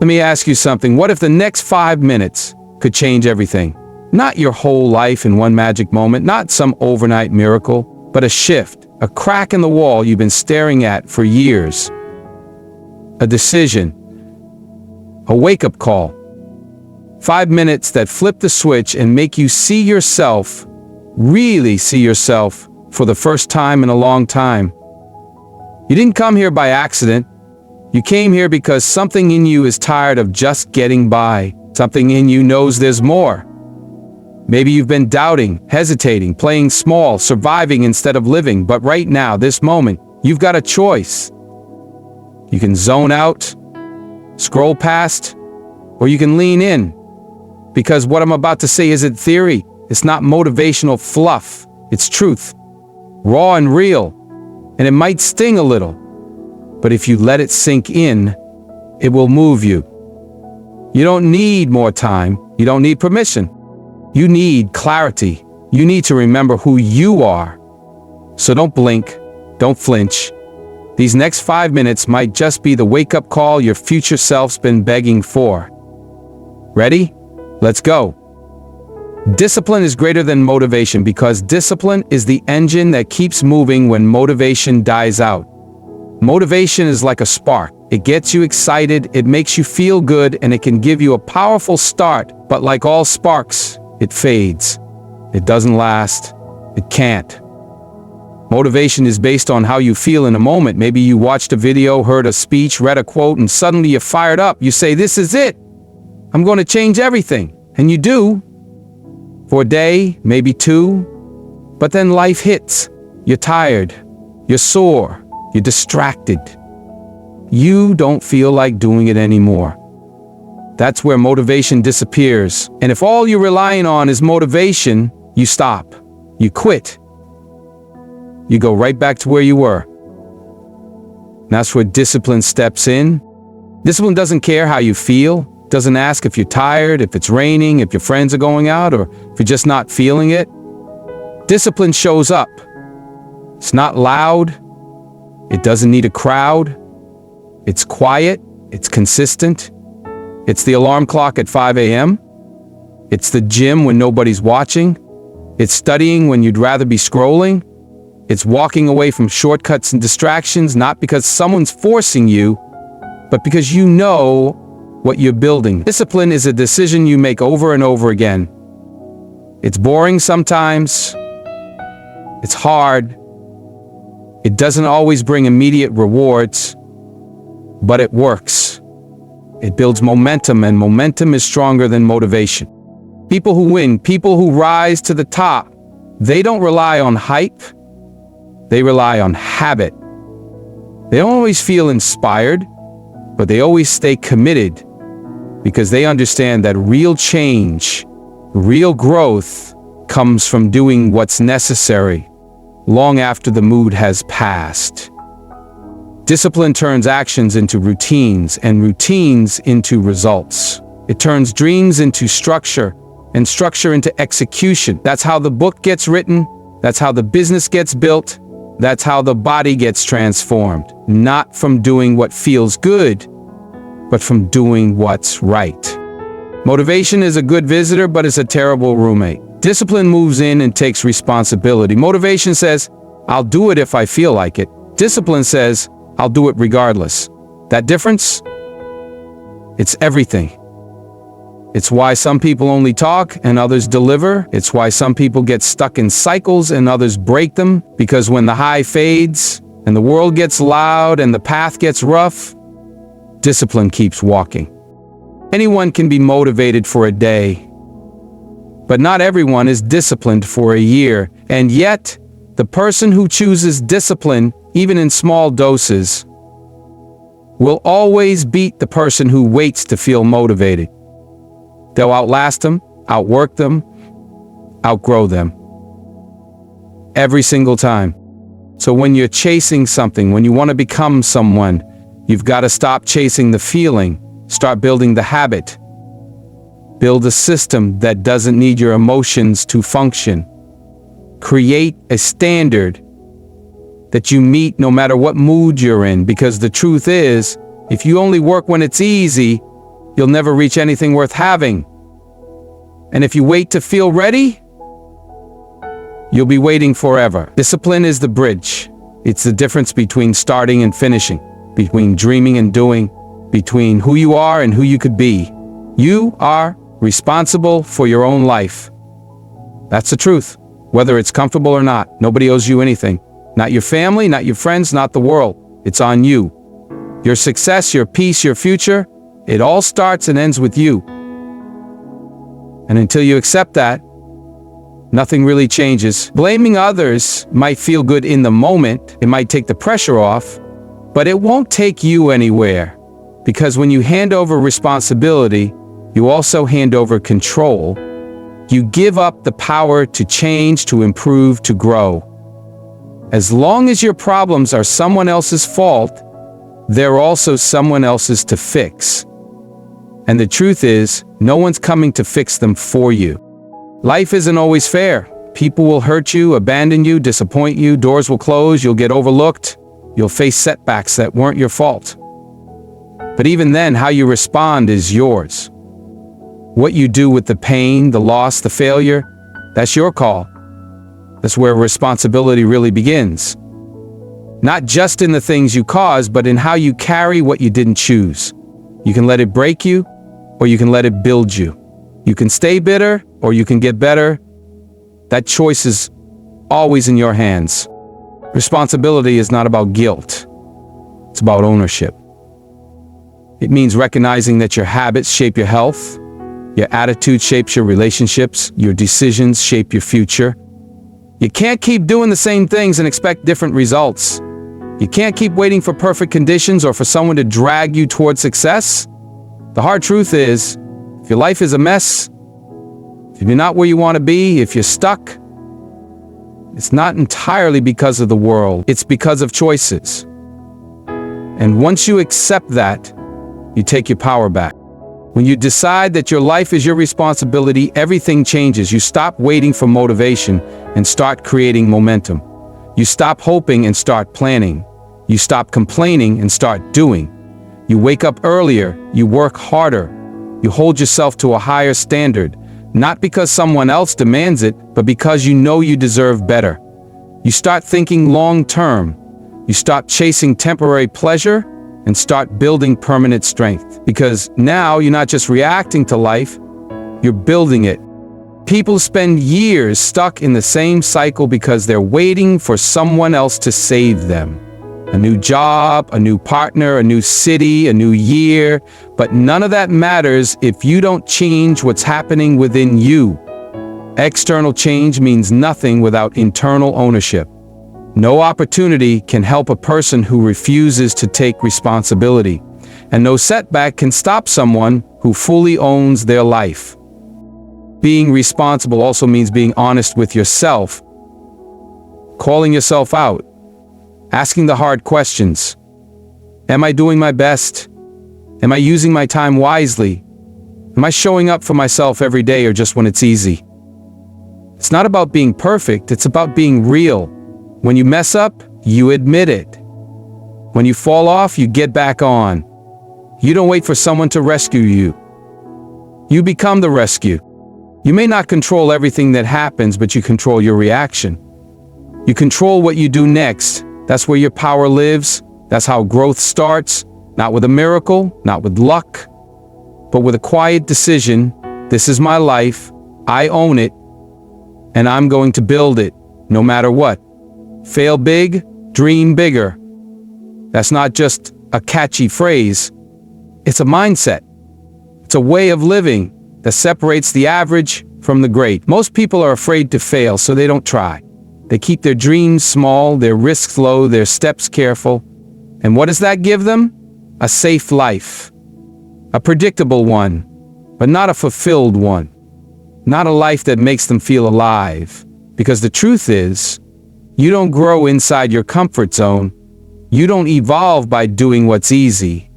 Let me ask you something. What if the next 5 minutes could change everything? Not your whole life in one magic moment, not some overnight miracle, but a shift, a crack in the wall you've been staring at for years. A decision, a wake-up call. 5 minutes that flip the switch and make you see yourself, really see yourself, for the first time in a long time. You didn't come here by accident. You came here because something in you is tired of just getting by. Something in you knows there's more. Maybe you've been doubting, hesitating, playing small, surviving instead of living, but right now, this moment, you've got a choice. You can zone out, scroll past, or you can lean in. Because what I'm about to say isn't theory. It's not motivational fluff. It's truth. Raw and real. And it might sting a little. But if you let it sink in, it will move you. You don't need more time. You don't need permission. You need clarity. You need to remember who you are. So don't blink. Don't flinch. These next 5 minutes might just be the wake-up call your future self's been begging for. Ready? Let's go. Discipline is greater than motivation because discipline is the engine that keeps moving when motivation dies out. Motivation is like a spark. It gets you excited, it makes you feel good, and it can give you a powerful start. But like all sparks, it fades. It doesn't last. It can't. Motivation is based on how you feel in a moment. Maybe you watched a video, heard a speech, read a quote, and suddenly you're fired up. You say, "This is it. I'm going to change everything." And you do. For a day, maybe 2. But then life hits. You're tired. You're sore. You're distracted. You don't feel like doing it anymore. That's where motivation disappears. And if all you're relying on is motivation, you stop. You quit. You go right back to where you were. That's where discipline steps in. Discipline doesn't care how you feel. Doesn't ask if you're tired, if it's raining, if your friends are going out, or if you're just not feeling it. Discipline shows up. It's not loud. It doesn't need a crowd. It's quiet. It's consistent. It's the alarm clock at 5 a.m. It's the gym when nobody's watching. It's studying when you'd rather be scrolling. It's walking away from shortcuts and distractions, not because someone's forcing you, but because you know what you're building. Discipline is a decision you make over and over again. It's boring sometimes. It's hard. It doesn't always bring immediate rewards, but it works. It builds momentum, and momentum is stronger than motivation. People who win, people who rise to the top, they don't rely on hype. They rely on habit. They don't always feel inspired, but they always stay committed because they understand that real change, real growth comes from doing what's necessary long after the mood has passed. Discipline turns actions into routines and routines into results. It turns dreams into structure and structure into execution. That's how the book gets written. That's how the business gets built. That's how the body gets transformed. Not from doing what feels good, but from doing what's right. Motivation is a good visitor, but it's a terrible roommate. Discipline moves in and takes responsibility. Motivation says, "I'll do it if I feel like it." Discipline says, "I'll do it regardless." That difference? It's everything. It's why some people only talk and others deliver. It's why some people get stuck in cycles and others break them. Because when the high fades and the world gets loud and the path gets rough, discipline keeps walking. Anyone can be motivated for a day, but not everyone is disciplined for a year. And yet, the person who chooses discipline, even in small doses, will always beat the person who waits to feel motivated. They'll outlast them, outwork them, outgrow them. Every single time. So when you're chasing something, when you want to become someone, you've got to stop chasing the feeling. Start building the habit. Build a system that doesn't need your emotions to function. Create a standard that you meet no matter what mood you're in, because the truth is, if you only work when it's easy, you'll never reach anything worth having. And if you wait to feel ready, you'll be waiting forever. Discipline is the bridge. It's the difference between starting and finishing, between dreaming and doing, between who you are and who you could be. You are responsible for your own life. That's the truth. Whether it's comfortable or not, nobody owes you anything. Not your family, not your friends, not the world. It's on you. Your success, your peace, your future, it all starts and ends with you. And until you accept that, nothing really changes. Blaming others might feel good in the moment. It might take the pressure off, but it won't take you anywhere. Because when you hand over responsibility, you also hand over control. You give up the power to change, to improve, to grow. As long as your problems are someone else's fault, they're also someone else's to fix. And the truth is, no one's coming to fix them for you. Life isn't always fair. People will hurt you, abandon you, disappoint you, doors will close, you'll get overlooked, you'll face setbacks that weren't your fault. But even then, how you respond is yours. What you do with the pain, the loss, the failure, that's your call. That's where responsibility really begins. Not just in the things you caused, but in how you carry what you didn't choose. You can let it break you, or you can let it build you. You can stay bitter, or you can get better. That choice is always in your hands. Responsibility is not about guilt. It's about ownership. It means recognizing that your habits shape your health, your attitude shapes your relationships, your decisions shape your future. You can't keep doing the same things and expect different results. You can't keep waiting for perfect conditions or for someone to drag you towards success. The hard truth is, if your life is a mess, if you're not where you want to be, if you're stuck, it's not entirely because of the world, it's because of choices. And once you accept that, you take your power back. When you decide that your life is your responsibility, everything changes. You stop waiting for motivation and start creating momentum. You stop hoping and start planning. You stop complaining and start doing. You wake up earlier, you work harder, you hold yourself to a higher standard, not because someone else demands it, but because you know you deserve better. You start thinking long-term. You stop chasing temporary pleasure and start building permanent strength. Because now you're not just reacting to life, you're building it. People spend years stuck in the same cycle because they're waiting for someone else to save them. A new job, a new partner, a new city, a new year. But none of that matters if you don't change what's happening within you. External change means nothing without internal ownership. No opportunity can help a person who refuses to take responsibility. And no setback can stop someone who fully owns their life. Being responsible also means being honest with yourself, calling yourself out, asking the hard questions. Am I doing my best? Am I using my time wisely? Am I showing up for myself every day or just when it's easy? It's not about being perfect, it's about being real. When you mess up, you admit it. When you fall off, you get back on. You don't wait for someone to rescue you. You become the rescue. You may not control everything that happens, but you control your reaction. You control what you do next. That's where your power lives. That's how growth starts. Not with a miracle, not with luck, but with a quiet decision. This is my life. I own it. And I'm going to build it, no matter what. Fail big, dream bigger. That's not just a catchy phrase. It's a mindset. It's a way of living that separates the average from the great. Most people are afraid to fail, so they don't try. They keep their dreams small, their risks low, their steps careful. And what does that give them? A safe life. A predictable one, but not a fulfilled one. Not a life that makes them feel alive. Because the truth is, you don't grow inside your comfort zone. You don't evolve by doing what's easy.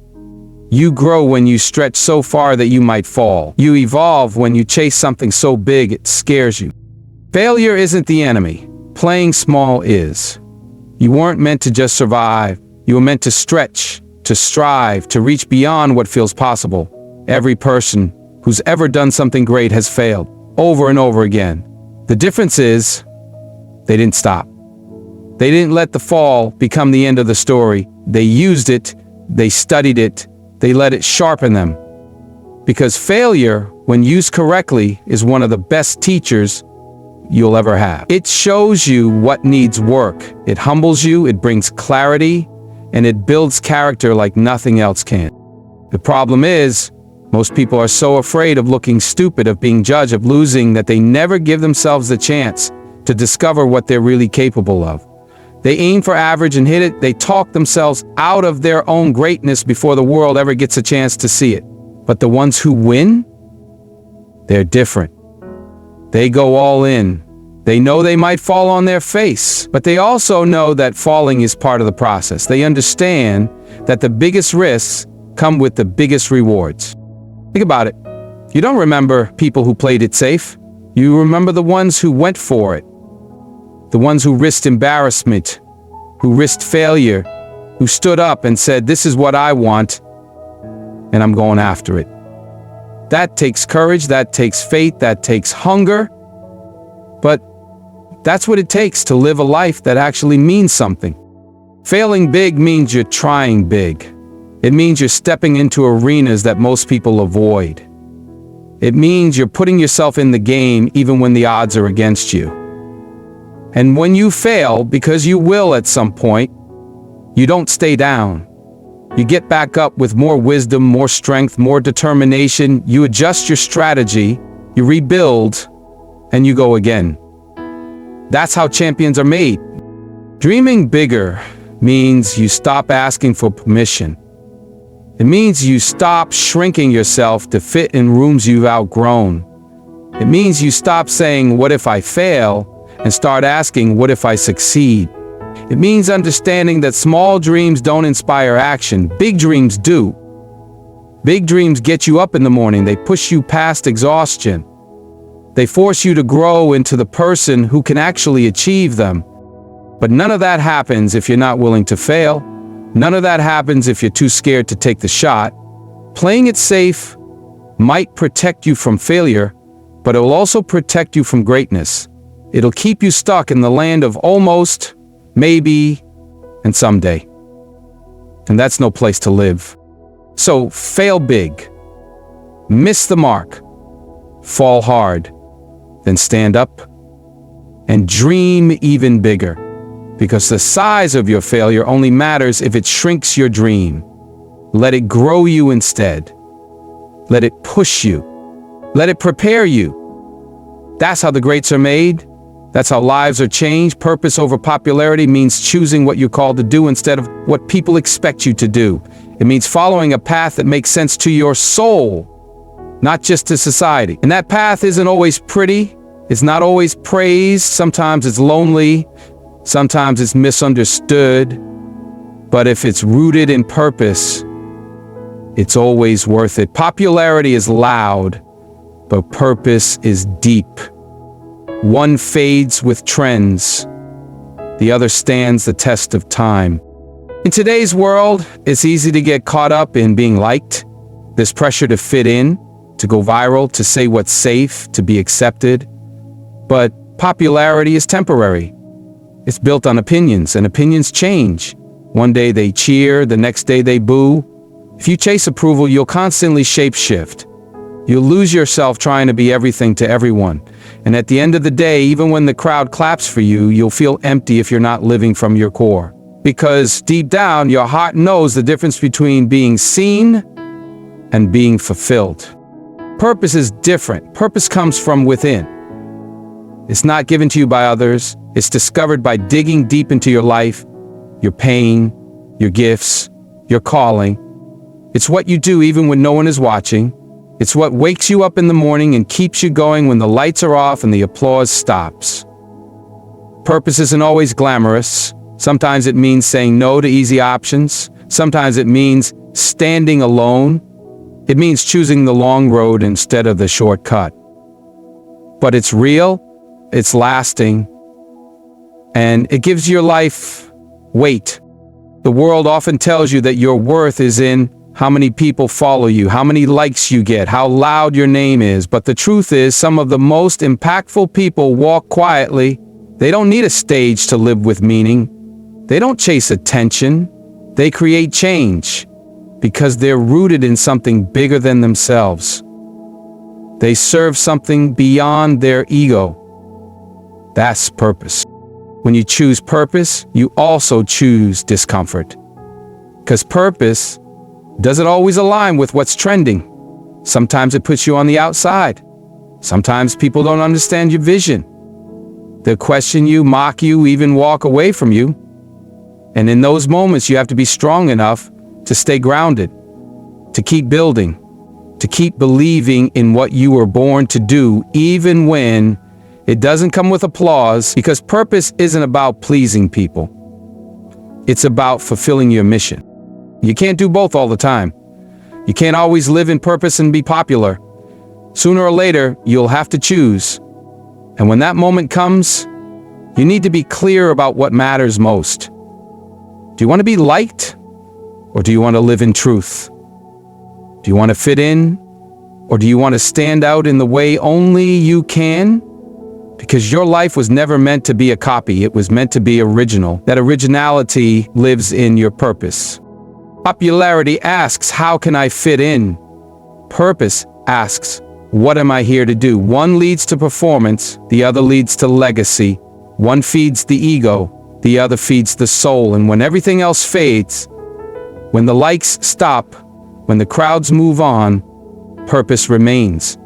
You grow when you stretch so far that you might fall. You evolve when you chase something so big it scares you. Failure isn't the enemy. Playing small is. You weren't meant to just survive. You were meant to stretch, to strive, to reach beyond what feels possible. Every person who's ever done something great has failed, over and over again. The difference is, they didn't stop. They didn't let the fall become the end of the story. They used it, they studied it, they let it sharpen them. Because failure, when used correctly, is one of the best teachers you'll ever have. It shows you what needs work. It humbles you, it brings clarity, and it builds character like nothing else can. The problem is, most people are so afraid of looking stupid, of being judged, of losing, that they never give themselves the chance to discover what they're really capable of. They aim for average and hit it. They talk themselves out of their own greatness before the world ever gets a chance to see it. But the ones who win, they're different. They go all in. They know they might fall on their face, but they also know that falling is part of the process. They understand that the biggest risks come with the biggest rewards. Think about it. You don't remember people who played it safe. You remember the ones who went for it. The ones who risked embarrassment, who risked failure, who stood up and said, "This is what I want, and I'm going after it." That takes courage, that takes faith, that takes hunger. But that's what it takes to live a life that actually means something. Failing big means you're trying big. It means you're stepping into arenas that most people avoid. It means you're putting yourself in the game even when the odds are against you. And when you fail, because you will at some point, you don't stay down. You get back up with more wisdom, more strength, more determination. You adjust your strategy, you rebuild, and you go again. That's how champions are made. Dreaming bigger means you stop asking for permission. It means you stop shrinking yourself to fit in rooms you've outgrown. It means you stop saying, "What if I fail?" and start asking, "What if I succeed?" It means understanding that small dreams don't inspire action. Big dreams do. Big dreams get you up in the morning. They push you past exhaustion. They force you to grow into the person who can actually achieve them. But none of that happens if you're not willing to fail. None of that happens if you're too scared to take the shot. Playing it safe might protect you from failure, but it will also protect you from greatness. It'll keep you stuck in the land of almost, maybe, and someday. And that's no place to live. So fail big. Miss the mark. Fall hard. Then stand up and dream even bigger. Because the size of your failure only matters if it shrinks your dream. Let it grow you instead. Let it push you. Let it prepare you. That's how the greats are made. That's how lives are changed. Purpose over popularity means choosing what you're called to do instead of what people expect you to do. It means following a path that makes sense to your soul, not just to society. And that path isn't always pretty. It's not always praised. Sometimes it's lonely. Sometimes it's misunderstood. But if it's rooted in purpose, it's always worth it. Popularity is loud, but purpose is deep. One fades with trends. The other stands the test of time. In today's world, it's easy to get caught up in being liked. There's pressure to fit in, to go viral, to say what's safe, to be accepted. But popularity is temporary. It's built on opinions, and opinions change. One day they cheer, the next day they boo. If you chase approval, you'll constantly shape-shift. You'll lose yourself trying to be everything to everyone. And at the end of the day, even when the crowd claps for you, you'll feel empty if you're not living from your core. Because deep down, your heart knows the difference between being seen and being fulfilled. Purpose is different. Purpose comes from within. It's not given to you by others. It's discovered by digging deep into your life, your pain, your gifts, your calling. It's what you do even when no one is watching. It's what wakes you up in the morning and keeps you going when the lights are off and the applause stops. Purpose isn't always glamorous. Sometimes it means saying no to easy options. Sometimes it means standing alone. It means choosing the long road instead of the shortcut. But it's real, it's lasting, and it gives your life weight. The world often tells you that your worth is in how many people follow you, how many likes you get, how loud your name is. But the truth is, some of the most impactful people walk quietly. They don't need a stage to live with meaning. They don't chase attention. They create change because they're rooted in something bigger than themselves. They serve something beyond their ego. That's purpose. When you choose purpose, you also choose discomfort. Because purpose doesn't always align with what's trending. Sometimes it puts you on the outside. Sometimes people don't understand your vision. They'll question you, mock you, even walk away from you. And in those moments, you have to be strong enough to stay grounded, to keep building, to keep believing in what you were born to do, even when it doesn't come with applause, because purpose isn't about pleasing people. It's about fulfilling your mission. You can't do both all the time. You can't always live in purpose and be popular. Sooner or later, you'll have to choose. And when that moment comes, you need to be clear about what matters most. Do you want to be liked? Or do you want to live in truth? Do you want to fit in? Or do you want to stand out in the way only you can? Because your life was never meant to be a copy. It was meant to be original. That originality lives in your purpose. Popularity asks, how can I fit in? Purpose asks, what am I here to do? One leads to performance, the other leads to legacy. One feeds the ego, the other feeds the soul. And when everything else fades, when the likes stop, when the crowds move on, purpose remains.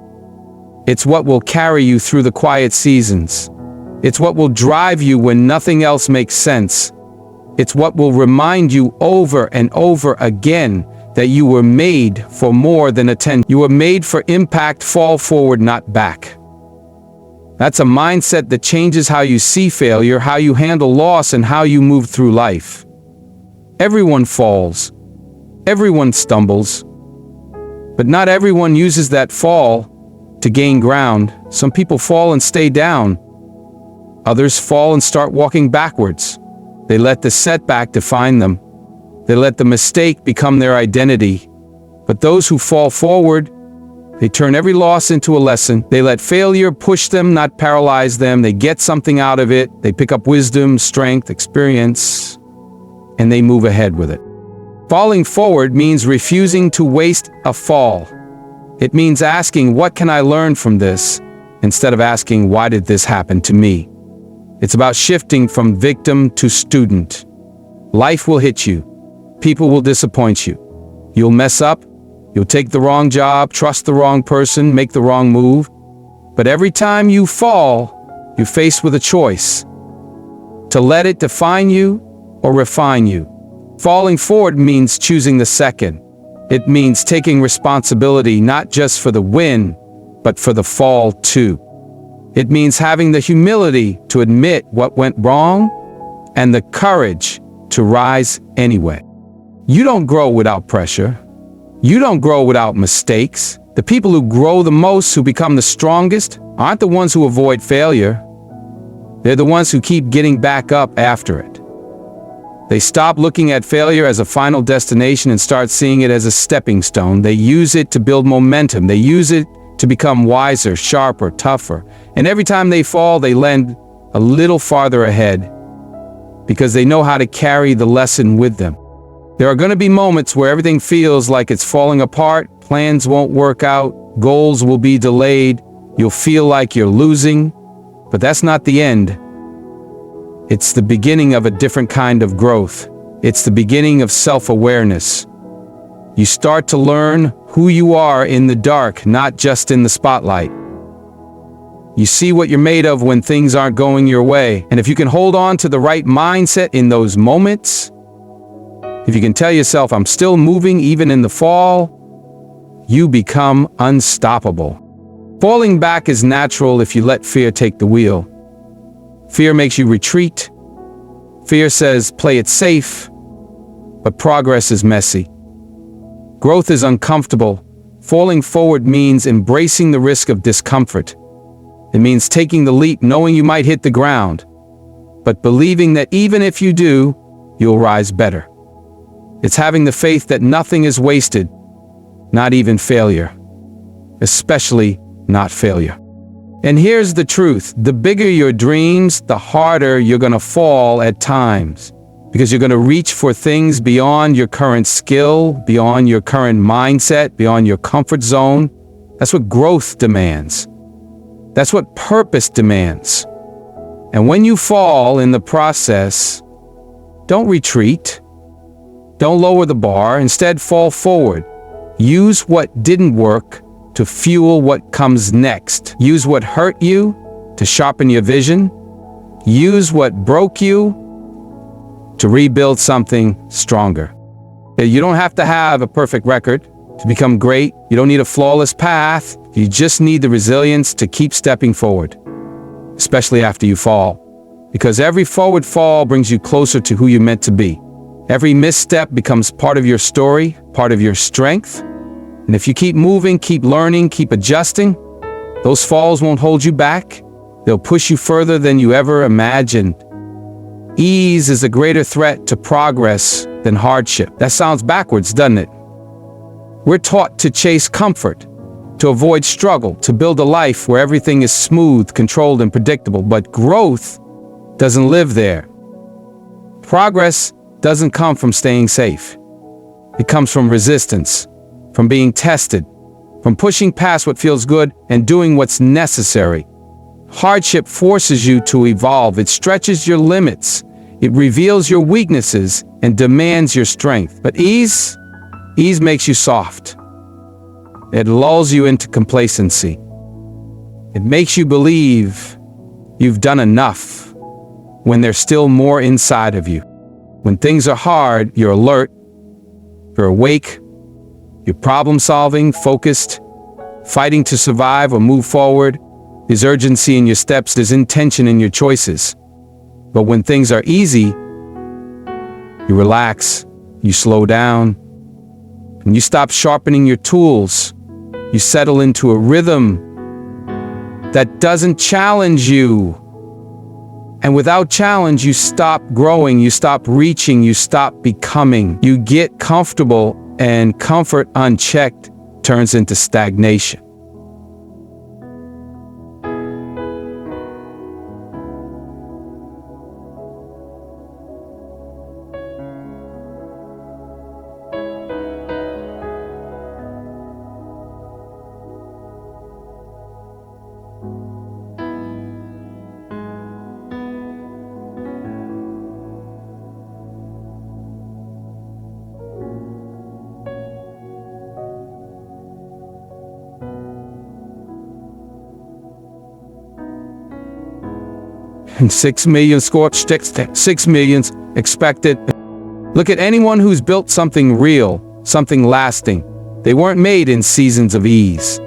It's what will carry you through the quiet seasons. It's what will drive you when nothing else makes sense. It's what will remind you over and over again that you were made for more than attention. You were made for impact, fall forward, not back. That's a mindset that changes how you see failure, how you handle loss, and how you move through life. Everyone falls. Everyone stumbles. But not everyone uses that fall to gain ground. Some people fall and stay down. Others fall and start walking backwards. They let the setback define them. They let the mistake become their identity. But those who fall forward, they turn every loss into a lesson. They let failure push them, not paralyze them. They get something out of it. They pick up wisdom, strength, experience, and they move ahead with it. Falling forward means refusing to waste a fall. It means asking, what can I learn from this? Instead of asking, why did this happen to me? It's about shifting from victim to student. Life will hit you. People will disappoint you. You'll mess up. You'll take the wrong job, trust the wrong person, make the wrong move. But every time you fall, you're faced with a choice: to let it define you or refine you. Falling forward means choosing the second. It means taking responsibility not just for the win, but for the fall too. It means having the humility to admit what went wrong and the courage to rise anyway. You don't grow without pressure. You don't grow without mistakes. The people who grow the most, who become the strongest, aren't the ones who avoid failure. They're the ones who keep getting back up after it. They stop looking at failure as a final destination and start seeing it as a stepping stone. They use it to build momentum. They use it to become wiser, sharper, tougher. And every time they fall, they land a little farther ahead because they know how to carry the lesson with them. There are going to be moments where everything feels like it's falling apart, plans won't work out, goals will be delayed, you'll feel like you're losing, but that's not the end. It's the beginning of a different kind of growth. It's the beginning of self-awareness. You start to learn who you are in the dark, not just in the spotlight. You see what you're made of when things aren't going your way. And if you can hold on to the right mindset in those moments, if you can tell yourself, I'm still moving even in the fall, you become unstoppable. Falling back is natural if you let fear take the wheel. Fear makes you retreat. Fear says, play it safe. But progress is messy. Growth is uncomfortable. Falling forward means embracing the risk of discomfort. It means taking the leap knowing you might hit the ground, but believing that even if you do, you'll rise better. It's having the faith that nothing is wasted, not even failure, especially not failure. And here's the truth. The bigger your dreams, the harder you're going to fall at times, because you're going to reach for things beyond your current skill, beyond your current mindset, beyond your comfort zone. That's what growth demands. That's what purpose demands. And when you fall in the process, don't retreat. Don't lower the bar. Instead, fall forward. Use what didn't work to fuel what comes next. Use what hurt you to sharpen your vision. Use what broke you to rebuild something stronger. You don't have to have a perfect record to become great. You don't need a flawless path. You just need the resilience to keep stepping forward, especially after you fall. Because every forward fall brings you closer to who you're meant to be. Every misstep becomes part of your story, part of your strength. And if you keep moving, keep learning, keep adjusting, those falls won't hold you back. They'll push you further than you ever imagined. Ease is a greater threat to progress than hardship. That sounds backwards, doesn't it? We're taught to chase comfort, to avoid struggle, to build a life where everything is smooth, controlled, and predictable. But growth doesn't live there. Progress doesn't come from staying safe. It comes from resistance, from being tested, from pushing past what feels good and doing what's necessary. Hardship forces you to evolve. It stretches your limits. It reveals your weaknesses and demands your strength. But ease makes you soft. It lulls you into complacency. It makes you believe you've done enough when there's still more inside of you. When things are hard, you're alert, you're awake, you're problem-solving, focused, fighting to survive or move forward. There's urgency in your steps, there's intention in your choices. But when things are easy, you relax, you slow down, and you stop sharpening your tools. You settle into a rhythm that doesn't challenge you. And without challenge, you stop growing, you stop reaching, you stop becoming. You get comfortable, and comfort unchecked turns into stagnation. And 6 million scorched, 6 millions expected. Look at anyone who's built something real, something lasting. They weren't made in seasons of ease.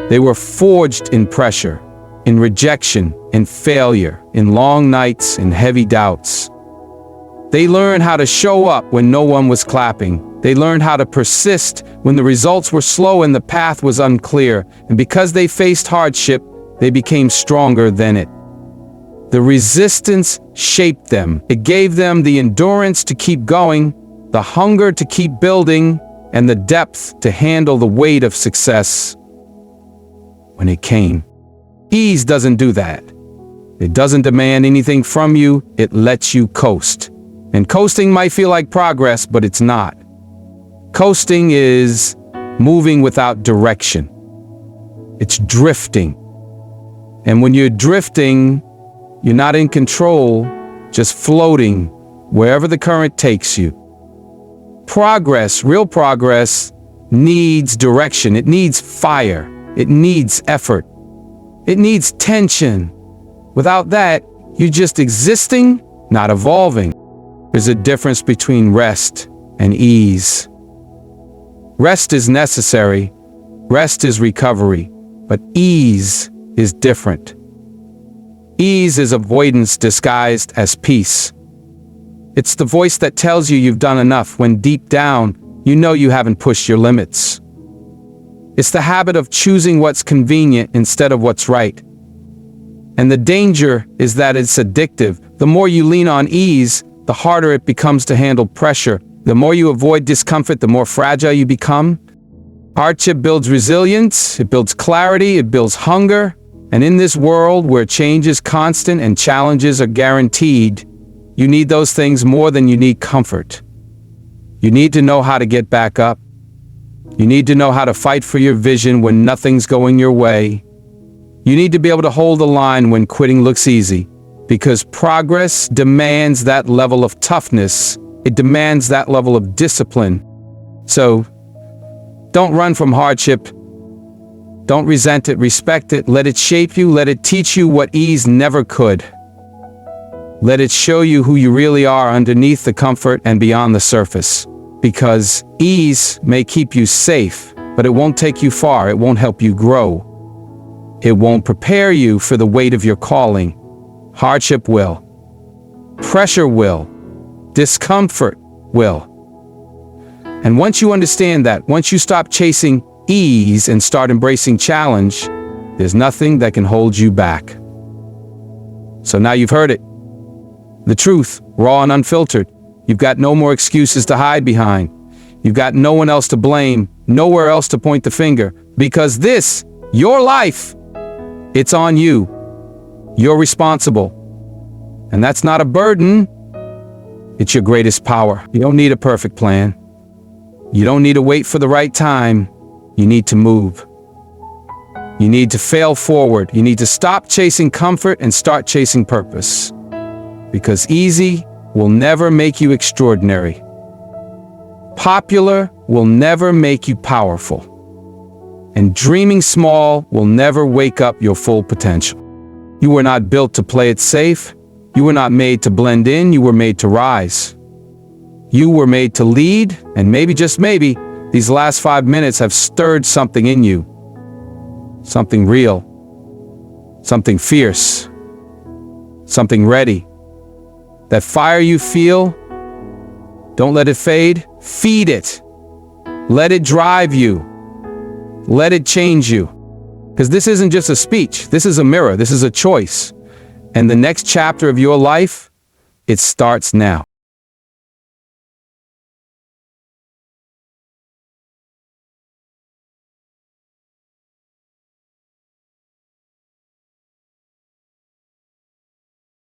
They were forged in pressure, in rejection, in failure, in long nights, in heavy doubts. They learned how to show up when no one was clapping. They learned how to persist when the results were slow and the path was unclear. And because they faced hardship, they became stronger than it. The resistance shaped them. It gave them the endurance to keep going, the hunger to keep building, and the depth to handle the weight of success when it came. Ease doesn't do that. It doesn't demand anything from you. It lets you coast. And coasting might feel like progress, but it's not. Coasting is moving without direction. It's drifting. And when you're drifting, you're not in control, just floating wherever the current takes you. Progress, real progress, needs direction. It needs fire. It needs effort. It needs tension. Without that, you're just existing, not evolving. There's a difference between rest and ease. Rest is necessary. Rest is recovery. But ease is different. Ease is avoidance disguised as peace. It's the voice that tells you you've done enough when deep down you know you haven't pushed your limits. It's the habit of choosing what's convenient instead of what's right. And the danger is that it's addictive. The more you lean on ease, the harder it becomes to handle pressure. The more you avoid discomfort, the more fragile you become. Hardship builds resilience, it builds clarity, it builds hunger. And in this world where change is constant and challenges are guaranteed, you need those things more than you need comfort. You need to know how to get back up. You need to know how to fight for your vision when nothing's going your way. You need to be able to hold the line when quitting looks easy, because progress demands that level of toughness. It demands that level of discipline. So, don't run from hardship. Don't resent it, respect it, let it shape you, let it teach you what ease never could. Let it show you who you really are underneath the comfort and beyond the surface. Because ease may keep you safe, but it won't take you far, it won't help you grow. It won't prepare you for the weight of your calling. Hardship will. Pressure will. Discomfort will. And once you understand that, once you stop chasing ease and start embracing challenge, there's nothing that can hold you back. So now you've heard it. The truth, raw and unfiltered. You've got no more excuses to hide behind. You've got no one else to blame, nowhere else to point the finger. Because this, your life, it's on you. You're responsible. And that's not a burden. It's your greatest power. You don't need a perfect plan. You don't need to wait for the right time. You need to move. You need to fail forward. You need to stop chasing comfort and start chasing purpose. Because easy will never make you extraordinary. Popular will never make you powerful. And dreaming small will never wake up your full potential. You were not built to play it safe. You were not made to blend in. You were made to rise. You were made to lead, and maybe, just maybe, these last 5 minutes have stirred something in you. Something real. Something fierce. Something ready. That fire you feel, don't let it fade. Feed it. Let it drive you. Let it change you. Because this isn't just a speech. This is a mirror. This is a choice. And the next chapter of your life, it starts now.